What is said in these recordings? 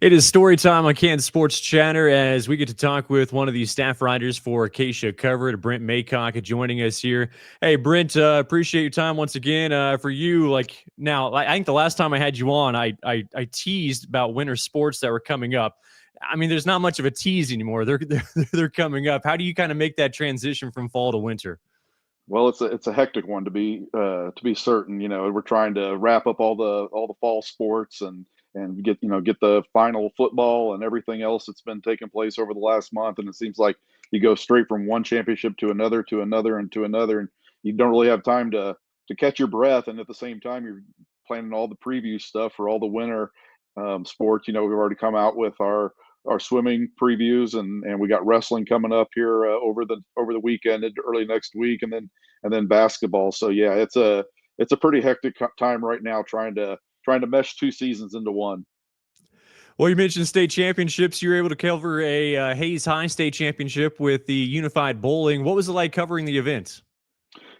It is story time on Kansas Sports Chatter as we get to talk with one of the staff writers for KSHSAA Covered, Brent Maycock, joining us here. Hey, Brent, appreciate your time once again. For you, I think the last time I had you on, I teased about winter sports that were coming up. I mean, there's not much of a tease anymore. They're coming up. How do you kind of make that transition from fall to winter? Well, it's a hectic one to be certain. We're trying to wrap up all the fall sports and get the final football and everything else that's been taking place over the last month. And it seems like you go straight from one championship to another, and to another, and you don't really have time to catch your breath. And at the same time, you're planning all the preview stuff for all the winter sports. We've already come out with our swimming previews, and we got wrestling coming up here over the weekend and early next week, and then basketball. So yeah, it's a pretty hectic time right now trying to mesh two seasons into one. Well, you mentioned state championships. You were able to cover a Hayes High state championship with the Unified Bowling. What was it like covering the event?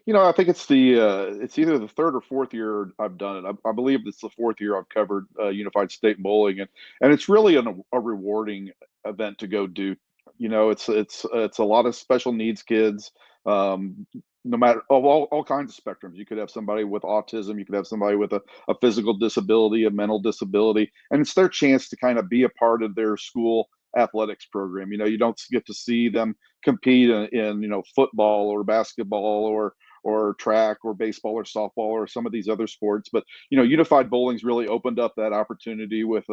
I think it's either the third or fourth year I've done it. I believe it's the fourth year I've covered Unified State Bowling, and it's really a rewarding event to go do. It's a lot of special needs kids. No matter of all kinds of spectrums. You could have somebody with autism, you could have somebody with a physical disability, a mental disability, and it's their chance to kind of be a part of their school athletics program. You don't get to see them compete in football or basketball or track or baseball or softball or some of these other sports. But Unified Bowling's really opened up that opportunity with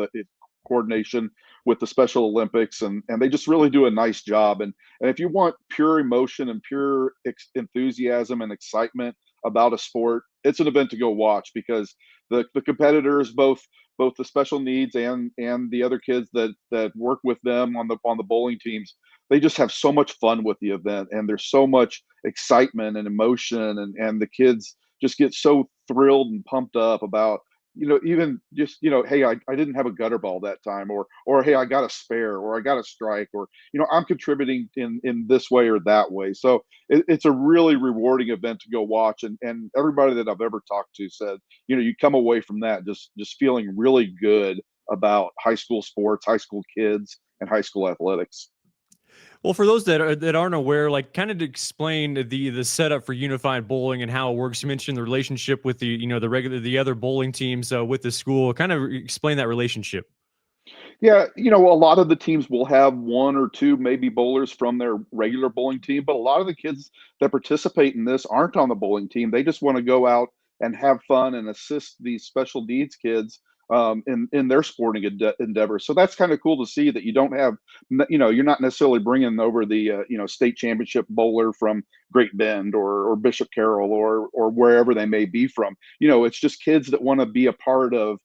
coordination with the Special Olympics, and they just really do a nice job. And if you want pure emotion and pure enthusiasm and excitement about a sport, it's an event to go watch, because the competitors, both the special needs and the other kids that work with them on the bowling teams, they just have so much fun with the event, and there's so much excitement and emotion, and the kids just get so thrilled and pumped up about even just hey, I didn't have a gutter ball that time, or hey, I got a spare, or I got a strike, or I'm contributing in this way or that way. So it's a really rewarding event to go watch, and everybody that I've ever talked to said you come away from that just feeling really good about high school sports, high school kids, and high school athletics. Well, for those that aren't aware, like kind of to explain the setup for Unified Bowling and how it works. You mentioned the relationship with the other bowling teams with the school. Kind of explain that relationship. Yeah, a lot of the teams will have one or two maybe bowlers from their regular bowling team, but a lot of the kids that participate in this aren't on the bowling team. They just want to go out and have fun and assist these special needs kids in their sporting endeavors. So that's kind of cool to see that you don't have, you're not necessarily bringing over the state championship bowler from Great Bend or Bishop Carroll or wherever they may be from. It's just kids that want to be a part of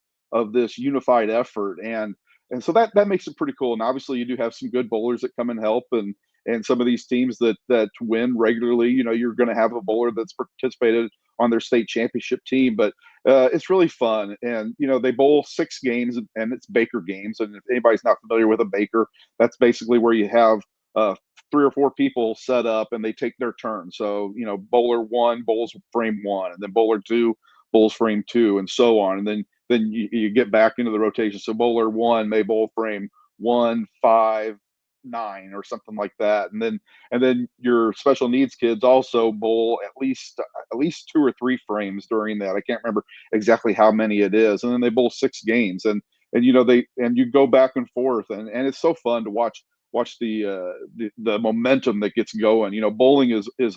this unified effort, and so that makes it pretty cool. And obviously, you do have some good bowlers that come and help, and some of these teams that win regularly. You're going to have a bowler that's participated on their state championship team. But it's really fun, and they bowl 6 games, and it's Baker games. And if anybody's not familiar with a Baker, that's basically where you have 3 or 4 people set up, and they take their turn. So bowler one bowls frame one, and then bowler two bowls frame two, and so on. And then you get back into the rotation. So bowler one may bowl frame 1, 5, 9, or something like that, and then your special needs kids also bowl at least 2 or 3 frames during that. I can't remember exactly how many it is, and then they bowl 6 games, and you go back and forth, and it's so fun to watch the momentum that gets going. Bowling is a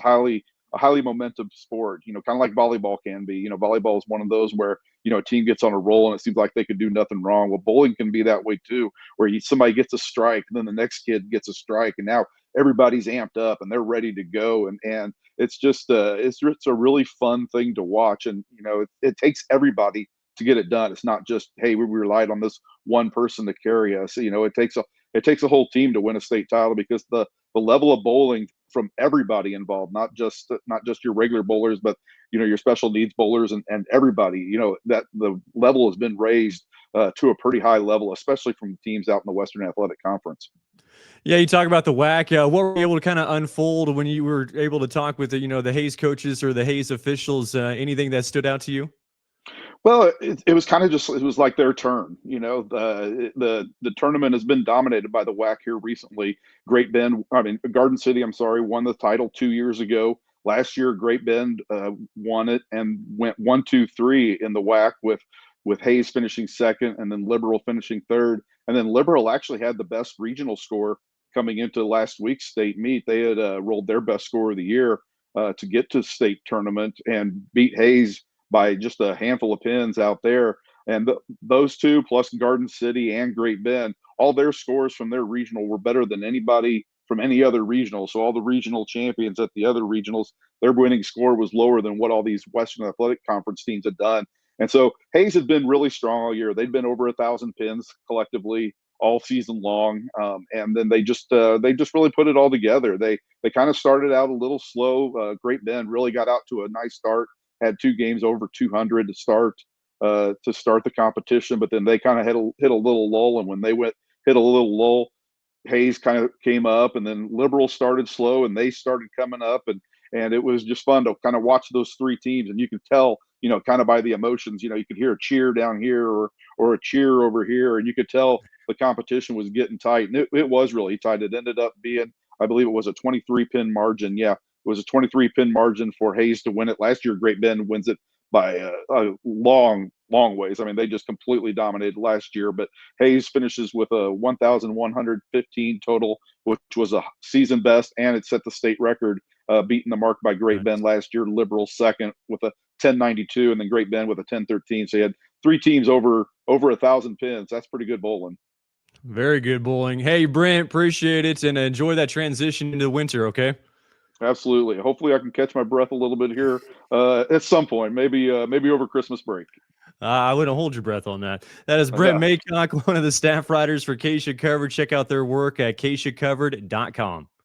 highly momentum sport, kind of like volleyball can be. Volleyball is one of those where, a team gets on a roll and it seems like they could do nothing wrong. Well, bowling can be that way too, where somebody gets a strike and then the next kid gets a strike, and now everybody's amped up and they're ready to go. And it's just, it's a really fun thing to watch. And, it takes everybody to get it done. It's not just, hey, we relied on this one person to carry us. It takes a whole team to win a state title, because the level of bowling from everybody involved, not just your regular bowlers, but your special needs bowlers and everybody. That the level has been raised to a pretty high level, especially from teams out in the Western Athletic Conference. Yeah, you talk about the WAC. What were you able to kind of unfold when you were able to talk with the Hayes coaches or the Hayes officials? Anything that stood out to you? Well, it was kind of just it was like their turn. The tournament has been dominated by the WAC here recently. Great Bend, I mean Garden City, I'm sorry, won the title 2 years ago. Last year, Great Bend won it and went 1, 2, 3 in the WAC with Hayes finishing second and then Liberal finishing third. And then Liberal actually had the best regional score coming into last week's state meet. They had rolled their best score of the year to get to state tournament and beat Hayes by just a handful of pins out there. And those two, plus Garden City and Great Bend, all their scores from their regional were better than anybody from any other regional. So all the regional champions at the other regionals, their winning score was lower than what all these Western Athletic Conference teams had done. And so Hayes had been really strong all year. They'd been over 1,000 pins collectively all season long, and then they just really put it all together. They kind of started out a little slow. Great Bend really got out to a nice start. Had 2 games over 200 to start the competition, but then they kind of hit a little lull, and when they hit a little lull, Hayes kind of came up, and then Liberal started slow, and they started coming up, and it was just fun to kind of watch those three teams, and you could tell, kind of by the emotions, you could hear a cheer down here or a cheer over here, and you could tell the competition was getting tight, and it was really tight. It ended up being, I believe, it was a 23 pin margin. Yeah, it was a 23 pin margin for Hayes to win it. Last year, Great Bend wins it by a long, long ways. I mean, they just completely dominated last year, but Hayes finishes with a 1,115 total, which was a season best, and it set the state record, beating the mark by Great Bend last year. Liberal second with a 1092, and then Great Bend with a 1013. So you had three teams over 1,000 pins. That's pretty good bowling. Very good bowling. Hey, Brent, appreciate it, and enjoy that transition into winter, okay? Absolutely. Hopefully, I can catch my breath a little bit here at some point. Maybe over Christmas break. I wouldn't hold your breath on that. That is Brent Maycock, one of the staff writers for KSHSAA Covered. Check out their work at KSHSAACovered.com.